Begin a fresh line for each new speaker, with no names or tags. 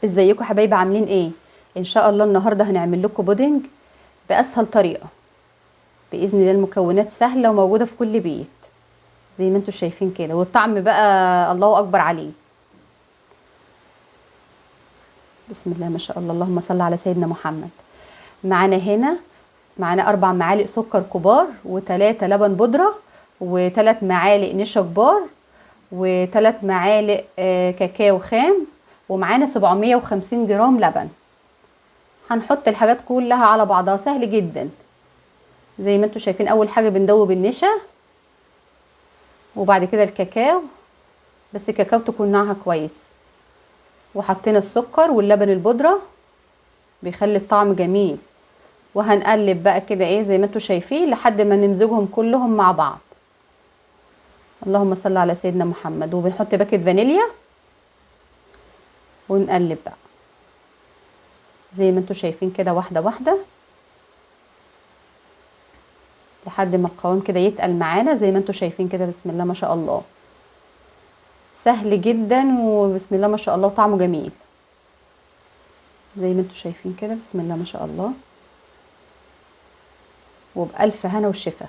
ازيكم حبايبي، عاملين ايه؟ ان شاء الله النهارده هنعمل لكم بودنج باسهل طريقه. باذن الله المكونات سهله وموجوده في كل بيت زي ما انتم شايفين كده، والطعم بقى الله اكبر عليه. بسم الله ما شاء الله، اللهم صل على سيدنا محمد. معانا 4 معالق سكر كبار، و3 لبن بودره، و3 معالق نشا كبار، و3 معالق كاكاو خام، ومعانا 750 جرام لبن. هنحط الحاجات كلها على بعضها، سهل جدا. زي ما انتم شايفين، اول حاجه بندوب النشا، وبعد كده الكاكاو، بس الكاكاو تكون نوعها كويس. وحطينا السكر واللبن البودره، بيخلي الطعم جميل. وهنقلب بقى كده ايه زي ما انتم شايفين لحد ما نمزجهم كلهم مع بعض. اللهم صل على سيدنا محمد. وبنحط باكت فانيليا ونقلب بقى زي ما انتم شايفين كده، واحده واحده، لحد ما القوام كده يتقل معانا زي ما انتم شايفين كده. بسم الله ما شاء الله، سهل جدا، وبسم الله ما شاء الله طعمه جميل زي ما انتم شايفين كده. بسم الله ما شاء الله، وبألف هنا وشفا.